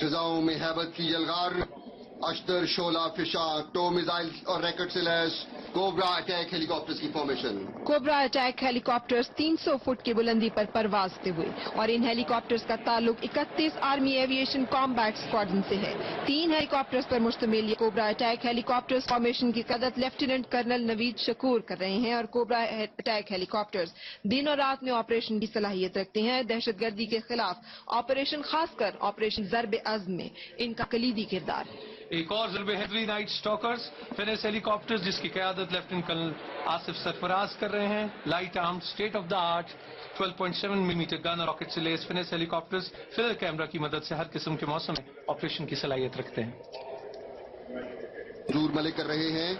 فضاؤں میں ہیبت کی یلغار، اشتر، شعلہ، فشاں، ٹو میزائل اور ریکٹ سے لیس کوبرا اٹیک ہیلی کاپٹرز کی فارمیشن۔ کوبرا اٹیک ہیلی کاپٹرز 300 فٹ کی بلندی پر پرواز کرتے ہوئے، اور ان ہیلی کاپٹرز کا تعلق 31 آرمی ایویشن کامبیٹ اسکواڈرن سے ہے۔ 3 ہیلی کاپٹرز پر مشتمل یہ کوبرا اٹیک ہیلی کاپٹرز فارمیشن کی قیادت لیفٹیننٹ کرنل نوید شکور کر رہے ہیں، اور کوبرا اٹیک ہیلی کاپٹرز دن اور رات میں آپریشن کی صلاحیت رکھتے ہیں۔ دہشت گردی کے خلاف آپریشن، خاص کر آپریشن ضرب عزم میں ان کا کلیدی کردار ہے۔ ایک اور ضرب ہیوی نائٹ سٹاکرز فینس ہیلی کاپٹرز، جس کی قیادت لیفٹیننٹ کرنل آصف سرفراز کر رہے ہیں، light armed state of the art 12.7 ملی میٹر گن اور راکٹ سے لیس فینس ہیلی کاپٹرز فلر کیمرہ کی مدد سے ہر قسم کے موسم میں آپریشن کی صلاحیت رکھتے ہیں۔ دور ملک کر رہے ہیں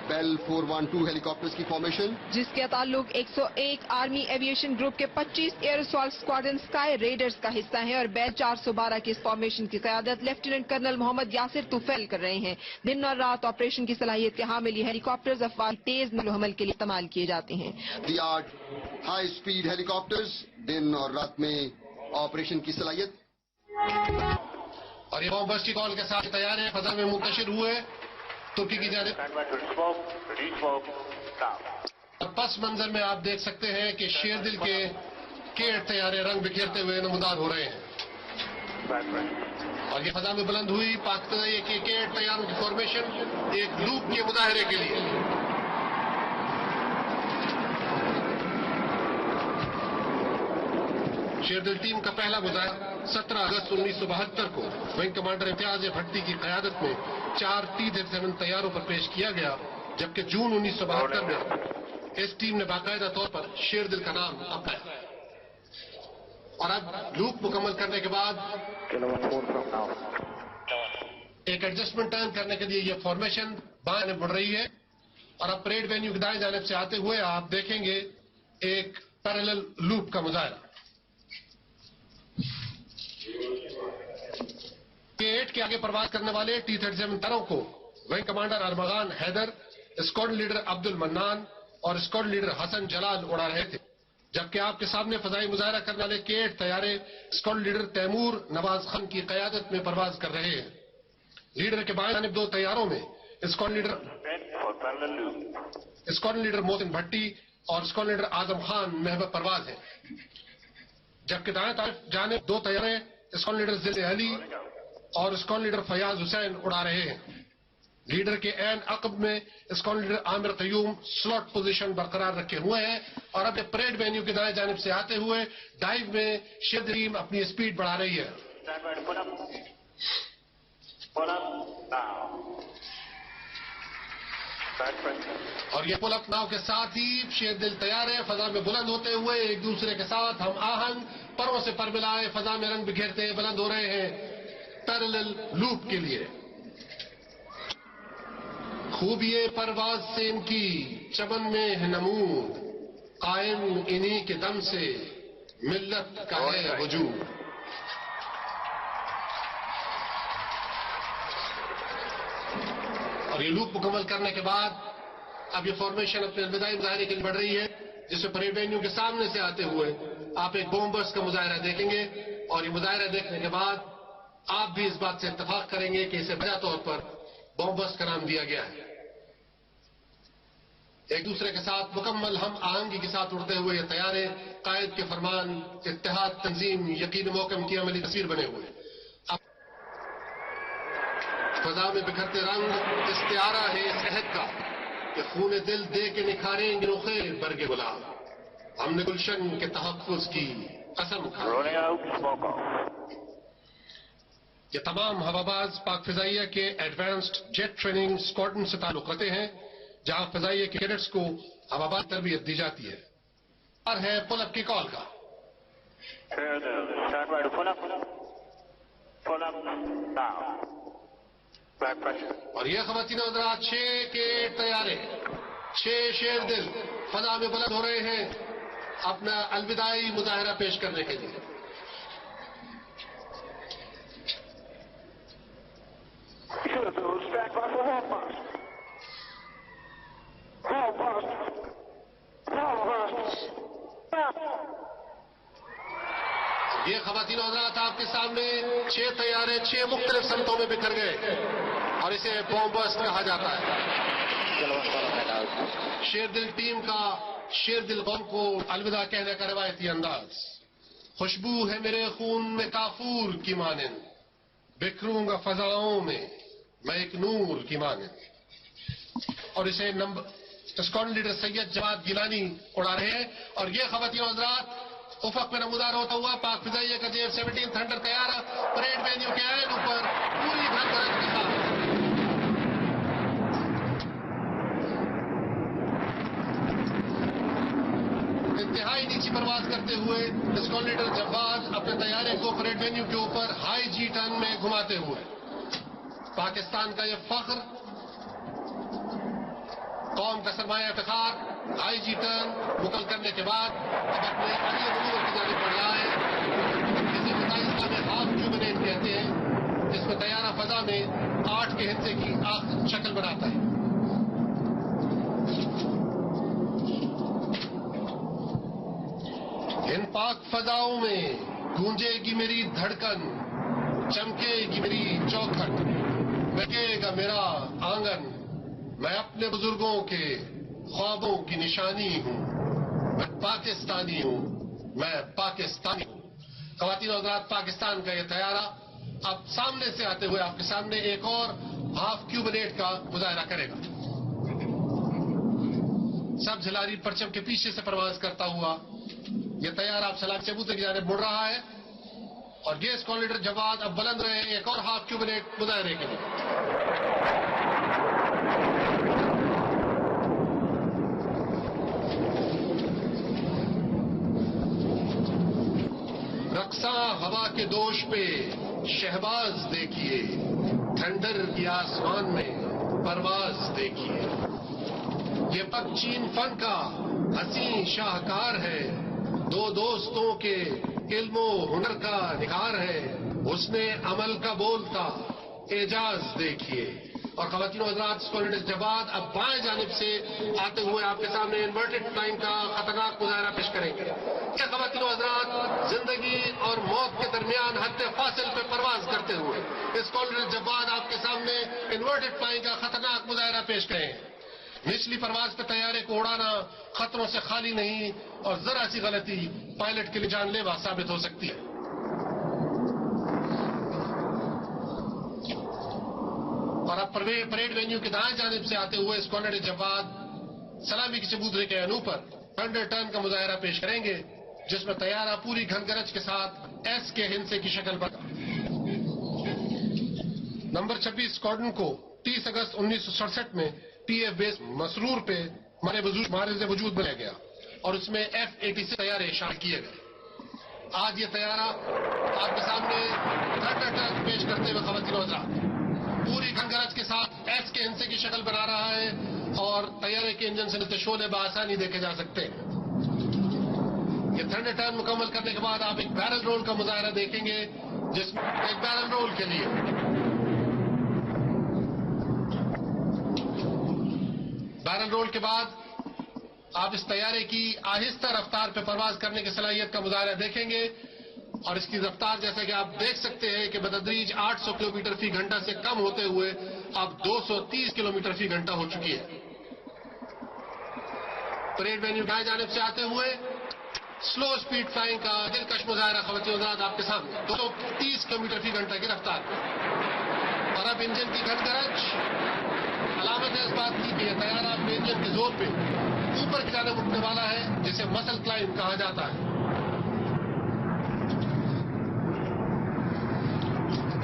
بیل 412 ہیلی کاپٹرز کی فارمیشن، جس کا تعلق 101 آرمی ایویشن گروپ کے 25 air assault squadron sky raiders کا حصہ ہے، اور بیل 412 کی اس فارمیشن کی قیادت لیفٹیننٹ کرنل محمد یاسر طفیل کر رہے ہیں۔ دن اور رات آپریشن کی صلاحیت کے حامل یہ ہیلی کاپٹرز افواج تیز نقل و حمل کے لیے استعمال کیے جاتے ہیں۔ The art high speed helicopters دن اور رات میں آپریشن کی صلاحیت۔ اور یہ بمبرز کی کال کے ساتھ تیار ہیں، فضا میں منتشر ہوئے ترکی کی جانب۔ پس منظر میں آپ دیکھ سکتے ہیں کہ شیر دل کے کیٹ طیارے رنگ بکھیرتے ہوئے نمودار ہو رہے ہیں، اور یہ فضا میں بلند ہوئی پاکستان کے کیٹ طیاروں کی فارمیشن ایک لوپ کے مظاہرے کے لیے۔ شیردل ٹیم کا پہلا مظاہرہ 17 اگست 1972 کو ونگ کمانڈر امتیاز بھٹی کی قیادت میں 4 T-37 طیاروں پر پیش کیا گیا، جبکہ جون 1972 میں اس ٹیم نے باقاعدہ طور پر شیردل کا نام اپنایا۔ اور اب لوپ مکمل کرنے کے بعد ایک ایڈجسٹمنٹ ٹرن کرنے کے لیے یہ فارمیشن بائیں جانب بڑھ رہی ہے، اور اب پریڈ وینیو کی دائیں جانب سے آتے ہوئے آپ دیکھیں گے ایک پیرالل لوپ کا مظاہرہ۔ K8 کے آگے پرواز کرنے والے T-37 طیاروں کو wing commander Armaghan Haider, squadron leader Abdul Mannan اور اسکواڈرن لیڈر حسن جلال اڑا رہے تھے، جبکہ آپ کے سامنے فضائی مظاہرہ کرنے والے K8 طیارے squadron leader Timur Nawaz Khan کی قیادت میں پرواز کر رہے ہیں۔ لیڈر کے بائیں جانب 2 طیاروں میں اسکواڈرن لیڈر محسن بھٹی اور اسکواڈرن لیڈر اعظم خان محو پرواز ہے، جبکہ دائیں جانب 2 طیارے اسکواڈرن لیڈر ضلع علی اور اسکواڈرن لیڈر فیاض حسین اڑا رہے ہیں۔ لیڈر کے عین عقب میں اسکواڈرن لیڈر عامر قیوم سلاٹ پوزیشن برقرار رکھے ہوئے ہیں، اور اب پریڈ وینیو کے دائیں جانب سے آتے ہوئے ڈائیو میں شیردل ٹیم اپنی اسپیڈ بڑھا رہی ہے۔ اور یہ پل اپ ناؤ کے ساتھ ہی شیردل طیارے فضا میں بلند ہوتے ہوئے ایک دوسرے کے ساتھ ہم آہنگ پروں سے پر ملائے فضا میں رنگ بکھیرتے بلند ہو رہے ہیں پیرالل لوپ کے لیے۔ خوبی پرواز سے ان کی چمن میں ہے نمود، قائم انہی کے دم سے ملت کا ہے وجود۔ اور یہ لوپ مکمل کرنے کے بعد اب یہ فارمیشن اپنے الوداعی مظاہرے کے لیے بڑھ رہی ہے، جس میں پریڈ وینیو کے سامنے سے آتے ہوئے آپ ایک بومبرز کا مظاہرہ دیکھیں گے، اور یہ مظاہرہ دیکھنے کے بعد آپ بھی اس بات سے اتفاق کریں گے کہ اسے بجا طور پر بومبرز کا نام دیا گیا ہے۔ ایک دوسرے کے ساتھ مکمل ہم آہنگی کے ساتھ اڑتے ہوئے یہ طیارے قائد کے فرمان، اتحاد، تنظیم، یقین محکم کی عملی تصویر بنے ہوئے۔ فضا میں بکھرتے رنگ استعارہ ہے اس عہد کا کہ خون دل دے کے نکھاریں گے رخے برگ گلاب، ہم نے گلشن کے تحفظ کی قسم کھائی۔ یہ تمام ہواباز پاک فضائیہ کے ایڈوانسڈ جیٹ ٹریننگ اسکواڈرن سے تعلق رکھتے ہیں، جہاں فضائیہ کے کیڈٹس کو ہواباز تربیت دی جاتی ہے۔ اور ہے پل اپ کی کال کا۔ اور یہ خواتین حضرات 6 کے طیارے 6 شیر دل فضا میں بلند ہو رہے ہیں اپنا الوداعی مظاہرہ پیش کرنے کے لیے۔ یہ خواتین حضرات آپ کے سامنے 6 طیارے 6 مختلف سمتوں میں بکھر گئے اور اسے بوم بسٹ کہا جاتا ہے. شیر دل ٹیم کا شیر دل قوم کو الوداع کہنے کا روایتی انداز. خوشبو ہے میرے خون میں کافور کی مانند, بکھروں گا فضاؤں میں میں ایک نور کی مانند. اور اسے اسکواڈرن لیڈر سید جواد گیلانی اڑا رہے ہیں. اور یہ خواتین و حضرات افق میں نمودار ہوتا ہوا پاک فضائیہ کا F-17 تھنڈر طیارہ پریڈ وینیو کے عین اوپر پوری گھر گرج کے ساتھ انتہائی نیچی پرواز کرتے ہوئے اسکواڈرن لیڈر جواد اپنے طیارے کو پریڈ وینیو کے اوپر ہائی جی ٹرن میں گھماتے ہوئے پاکستان کا یہ فخر, قوم کا سرمایہ افتخار, ہائی جی ٹرن مکمل کرنے کے بعد اب اپنے اگلے منور کی جانب بڑھ رہا ہے. جسے متعلقہ میں ہاف کیوبنیٹ کہتے ہیں, جس میں طیارہ فضا میں 8 کے حصے کی شکل بناتا ہے. ان پاک فضاؤں میں گونجے گی میری دھڑکن, چمکے گی میری چوکھٹ, بہکے گا میرا آنگن. میں اپنے بزرگوں کے خوابوں کی نشانی ہوں, میں پاکستانی ہوں, میں پاکستانی ہوں. خواتین و حضرات, پاکستان کا یہ طیارہ اب سامنے سے آتے ہوئے آپ کے سامنے ایک اور ہاف کیوبنیٹ کا مظاہرہ کرے گا. سبز ہلاری پرچم کے پیچھے سے پرواز کرتا ہوا یہ طیارہ اب سلام چبوترے کی جانب مڑ رہا ہے. اور یہ اسکواڈرن لیڈر جواد اب بلند رہے ہیں ایک اور ہاف کیوبنیٹ مظاہرے کے لیے. رقصاں ہوا کے دوش پہ شہباز دیکھیے, تھنڈر کی آسمان میں پرواز دیکھیے. یہ پکچین فن کا حسین شاہکار ہے, 2 دوستوں کے علم و ہنر کا نکھار ہے. اس نے عمل کا بولتا اعجاز دیکھیے. اور خواتین و حضرات, اسکواڈرن لیڈر جواد اب بائیں جانب سے آتے ہوئے آپ کے سامنے انورٹڈ فلائنگ کا خطرناک مظاہرہ پیش کریں گے. یہ خواتین و حضرات زندگی اور موت کے درمیان حد فاصل پہ پرواز کرتے ہوئے اسکواڈرن لیڈر جواد آپ کے سامنے انورٹڈ فلائنگ کا خطرناک مظاہرہ پیش کریں. نچلی پرواز پہ طیارے کو اڑانا خطروں سے خالی نہیں, اور ذرا سی غلطی پائلٹ کے لیے جان لیوا ثابت ہو سکتی ہے. اور اب پریڈ وینیو کے دائیں جانب سے آتے ہوئے اسکواڈرن لیڈر جواد سلامی کے چبوترے کے عین اوپر تھنڈر ٹرن کا مظاہرہ پیش کریں گے, جس میں طیارہ پوری گھن گرج کے ساتھ ایس کے ہندسے کی شکل بنا. نمبر 26 اسکواڈرن کو 30 اگست 1967 میں PF بیس مسرور پہ مارز وجود بنایا گیا اور اس میں F-86 طیارے شامل کیے گئے. آج یہ طیارہ آپ کے سامنے تھنڈر ٹرن پیش کرتے ہوئے خواتین و حضرات پوری گھنگرج کے ساتھ ایس کے ہندسے کی شکل بنا رہا ہے, اور طیارے کے انجن سے نکلتے شعلے بآسانی دیکھے جا سکتے ہیں. یہ تھنڈر ٹرن مکمل کرنے کے بعد آپ ایک بیرل رول کا مظاہرہ دیکھیں گے, جس میں ایک بیرل رول کے لیے بیرل رول کے بعد آپ اس طیارے کی آہستہ رفتار پہ پرواز کرنے کی صلاحیت کا مظاہرہ دیکھیں گے. اور اس کی رفتار جیسا کہ آپ دیکھ سکتے ہیں کہ بتدریج 800 کلومیٹر فی گھنٹہ سے کم ہوتے ہوئے اب 230 کلومیٹر فی گھنٹہ ہو چکی ہے. پریڈ وینیو دائیں جانب سے آتے ہوئے سلو سپیڈ فلائنگ کا دلکش مظاہرہ خواتین و حضرات آپ کے سامنے 230 کلومیٹر فی گھنٹہ کی رفتار. اور اب انجن کی گھن گرج علامت ہے اس بات کی کہ یہ طیارہ اپنے انجن کے زور پہ اوپر کی جانب اٹھنے والا ہے, جسے مسل کلائمب کہا جاتا ہے.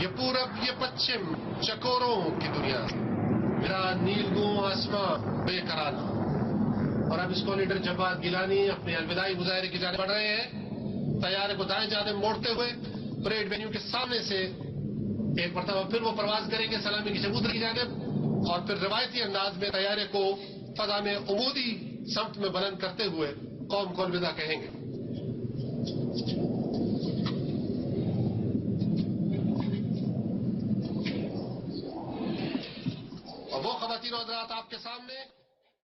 یہ پورب یہ پچھم چکوروں کی دنیا, میرا نیلگوں آسمان بے قرار. اور اب اسکواڈرن لیڈر جواد گیلانی اپنے الوداعی مظاہرے کی جانب بڑھ رہے ہیں. طیارے کو دائیں جانب موڑتے ہوئے پریڈ وینیو کے سامنے سے ایک مرتبہ پھر وہ پرواز کریں گے سلامی کی چبوترے کی جانب, اور پھر روایتی انداز میں طیارے کو فضا میں عمودی سمت میں بلند کرتے ہوئے قوم کو الوداع کہیں گے. اور وہ خواتین و حضرات آپ کے سامنے